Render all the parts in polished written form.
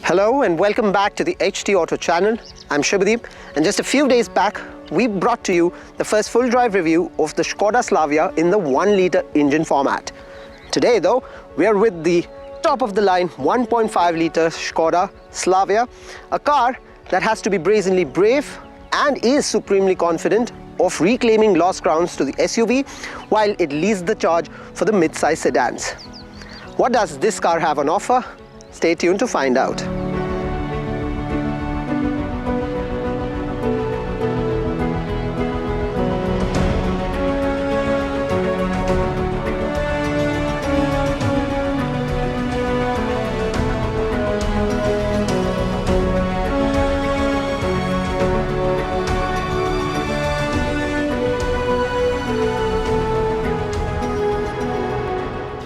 Hello and welcome back to the HT Auto channel. I'm Shubhadeep, and just a few days back we brought to you the first full drive review of the Skoda Slavia in the 1-litre engine format. Today though, we are with the top of the line 1.5-litre Skoda Slavia, a car that has to be brazenly brave and is supremely confident of reclaiming lost grounds to the SUV while it leads the charge for the mid-size sedans. What does this car have on offer? Stay tuned to find out.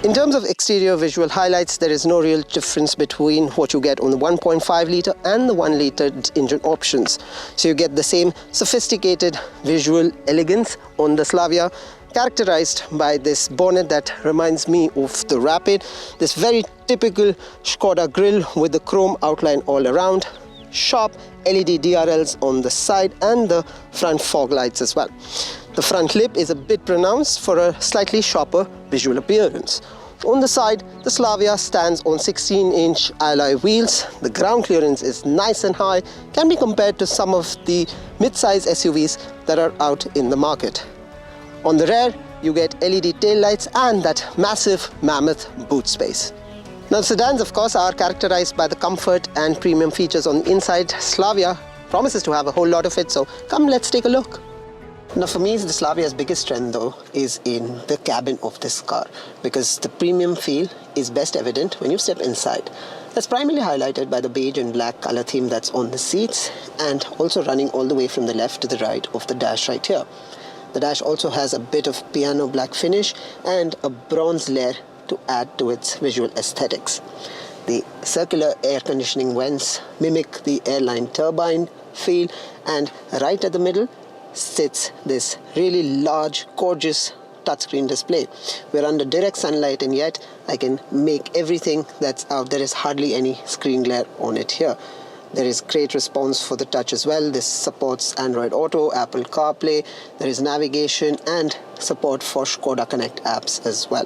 In terms of exterior visual highlights, there is no real difference between what you get on the 1.5-litre and the 1-litre engine options. So you get the same sophisticated visual elegance on the Slavia, characterized by this bonnet that reminds me of the Rapid, this very typical Skoda grille with the chrome outline all around, sharp LED DRLs on the side and the front fog lights as well. The front lip is a bit pronounced for a slightly sharper visual appearance. On the side, the Slavia stands on 16-inch alloy wheels. The ground clearance is nice and high, can be compared to some of the mid-size SUVs that are out in the market. On the rear, you get LED taillights and that massive mammoth boot space. Now, sedans, of course, are characterized by the comfort and premium features on the inside. Slavia promises to have a whole lot of it, so come, let's take a look. Now, for me, the Slavia's biggest strength though is in the cabin of this car, because the premium feel is best evident when you step inside. That's primarily highlighted by the beige and black color theme that's on the seats and also running all the way from the left to the right of the dash right here. The dash also has a bit of piano black finish and a bronze layer to add to its visual aesthetics. The circular air conditioning vents mimic the airline turbine feel, and right at the middle sits this really large, gorgeous touchscreen display. We're under direct sunlight and yet I can make everything that's out. There is hardly any screen glare on it here. There is great response for the touch as well. This supports Android Auto, Apple CarPlay, there is navigation and support for Skoda Connect apps as well.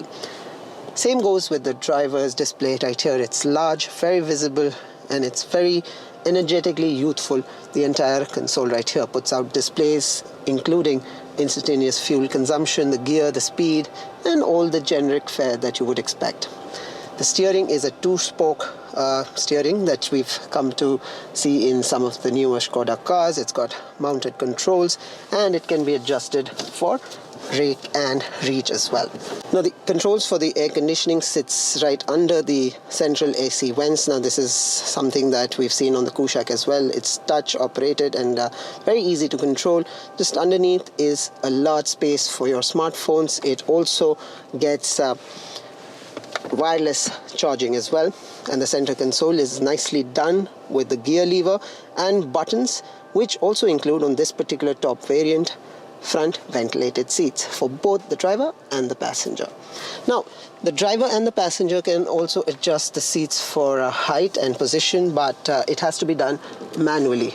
Same goes with the driver's display right here. It's large, very visible, and it's very energetically youthful. The entire console right here puts out displays including instantaneous fuel consumption, the gear, the speed, and all the generic fare that you would expect. The steering is a two-spoke steering that we've come to see in some of the newer Skoda cars. It's got mounted controls and it can be adjusted for rake and reach as well. Now, the controls for the air conditioning sits right under the central AC vents. Now, this is something that we've seen on the Kushaq as well. It's touch operated and very easy to control. Just underneath is a large space for your smartphones. It also gets wireless charging as well, and the center console is nicely done with the gear lever and buttons, which also include on this particular top variant front ventilated seats for both the driver and the passenger. Now, the driver and the passenger can also adjust the seats for height and position, but it has to be done manually.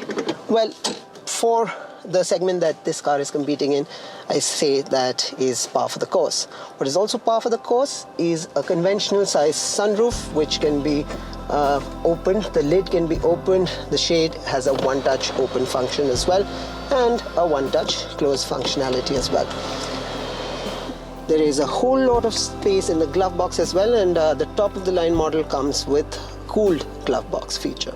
Well, for the segment that this car is competing in, I say that is par for the course. What is also par for the course is a conventional size sunroof, which can be opened. The lid can be opened. The shade has a one-touch open function as well, and a one-touch close functionality as well. There is a whole lot of space in the glove box as well, and the top of the line model comes with cooled glove box feature.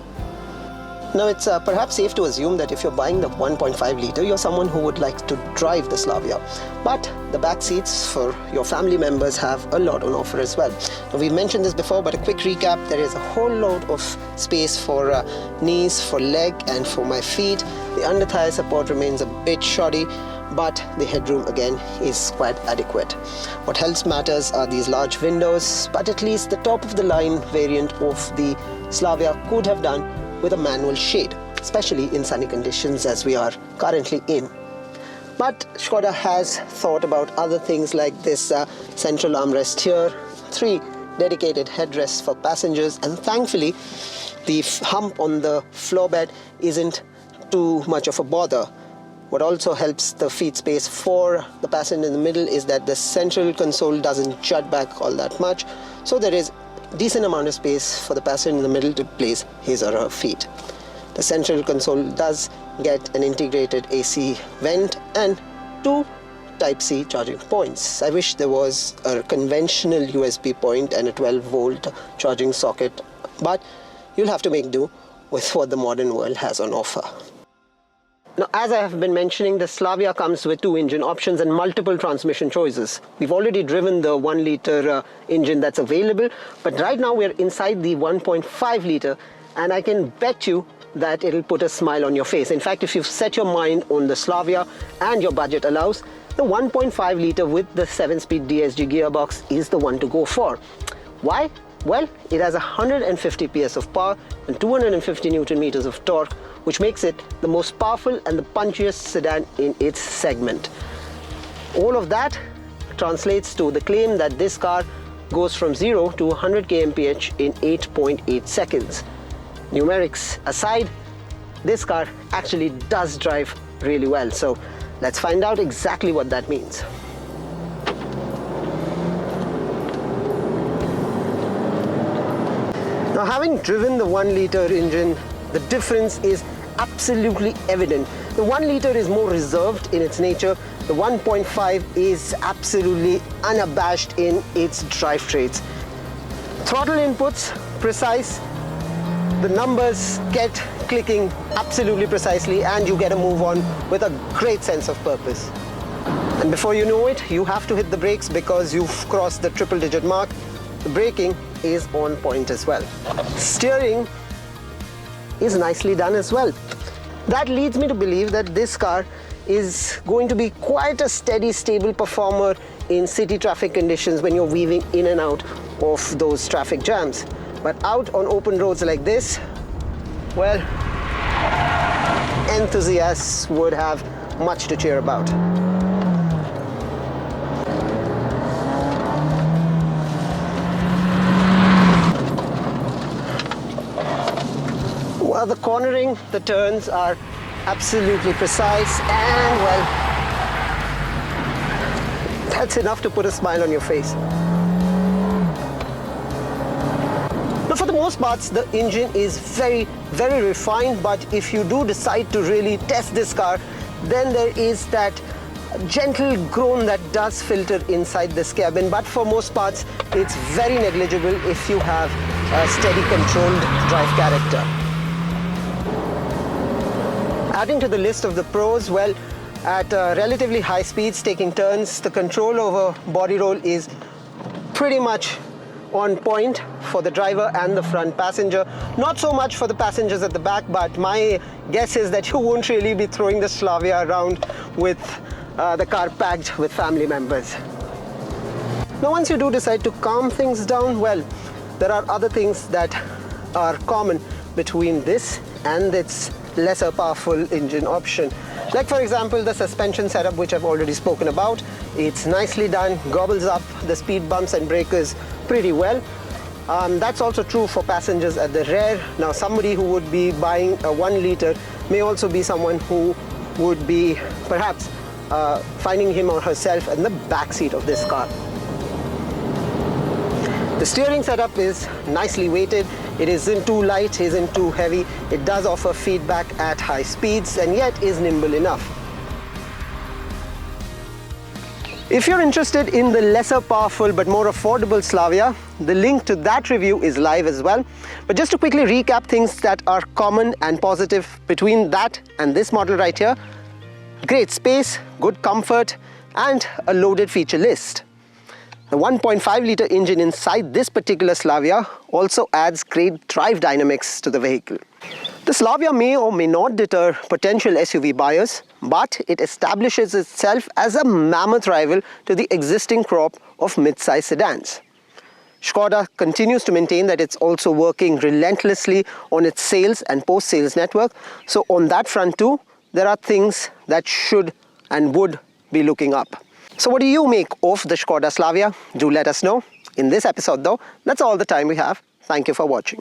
Now, it's perhaps safe to assume that if you're buying the 1.5-litre, you're someone who would like to drive the Slavia. But the back seats for your family members have a lot on offer as well. Now, we've mentioned this before, but a quick recap: there is a whole lot of space for knees, for leg, and for my feet. The under thigh support remains a bit shoddy, but the headroom again is quite adequate. What else matters are these large windows, but at least the top of the line variant of the Slavia could have done with a manual shade, especially in sunny conditions as we are currently in. But Skoda has thought about other things like this central armrest here, 3 dedicated headrests for passengers, and thankfully the hump on the floor bed isn't too much of a bother. What also helps the feet space for the passenger in the middle is that the central console doesn't jut back all that much, so there is a decent amount of space for the passenger in the middle to place his or her feet. The central console does get an integrated AC vent and 2 Type-C charging points. I wish there was a conventional USB point and a 12-volt charging socket, but you'll have to make do with what the modern world has on offer. Now, as I have been mentioning, the Slavia comes with 2 engine options and multiple transmission choices. We've already driven the 1-litre engine that's available, but right now we're inside the 1.5-litre, and I can bet you that it'll put a smile on your face. In fact, if you've set your mind on the Slavia and your budget allows, the 1.5-litre with the 7-speed DSG gearbox is the one to go for. Why? Well, it has 150 PS of power and 250 Newton meters of torque, which makes it the most powerful and the punchiest sedan in its segment. All of that translates to the claim that this car goes from 0 to 100 kmph in 8.8 seconds. Numerics aside, this car actually does drive really well. So let's find out exactly what that means. Now, having driven the 1-litre engine, the difference is absolutely evident. The 1-litre is more reserved in its nature. The 1.5 is absolutely unabashed in its drive traits. Throttle inputs precise, the numbers get clicking absolutely precisely, and you get a move on with a great sense of purpose. And before you know it, you have to hit the brakes because you've crossed the triple-digit mark. The braking is on point as well. Steering is nicely done as well. That leads me to believe that this car is going to be quite a steady, stable performer in city traffic conditions when you're weaving in and out of those traffic jams. But out on open roads like this, well, enthusiasts would have much to cheer about. Well, the cornering, the turns are absolutely precise, and well, that's enough to put a smile on your face. Now, for the most parts, the engine is very refined, but if you do decide to really test this car, then there is that gentle groan that does filter inside this cabin, but for most parts, it's very negligible if you have a steady, controlled drive character. Adding to the list of the pros, well, at relatively high speeds, taking turns, the control over body roll is pretty much on point for the driver and the front passenger. Not so much for the passengers at the back, but my guess is that you won't really be throwing the Slavia around with the car packed with family members. Now, once you do decide to calm things down, well, there are other things that are common between this and its lesser powerful engine option. Like, for example, the suspension setup, which I've already spoken about. It's nicely done, gobbles up the speed bumps and breakers pretty well. That's also true for passengers at the rear. Now, somebody who would be buying a 1-litre may also be someone who would be perhaps finding him or herself in the back seat of this car. The steering setup is nicely weighted. It isn't too light, isn't too heavy. It does offer feedback at high speeds and yet is nimble enough. If you're interested in the lesser powerful but more affordable Slavia, the link to that review is live as well. But just to quickly recap things that are common and positive between that and this model right here: great space, good comfort, and a loaded feature list. The 1.5-litre engine inside this particular Slavia also adds great drive dynamics to the vehicle. The Slavia may or may not deter potential SUV buyers, but it establishes itself as a mammoth rival to the existing crop of mid-size sedans. Skoda continues to maintain that it's also working relentlessly on its sales and post-sales network. So on that front too, there are things that should and would be looking up. So what do you make of the Skoda Slavia? Do let us know. In this episode though, that's all the time we have. Thank you for watching.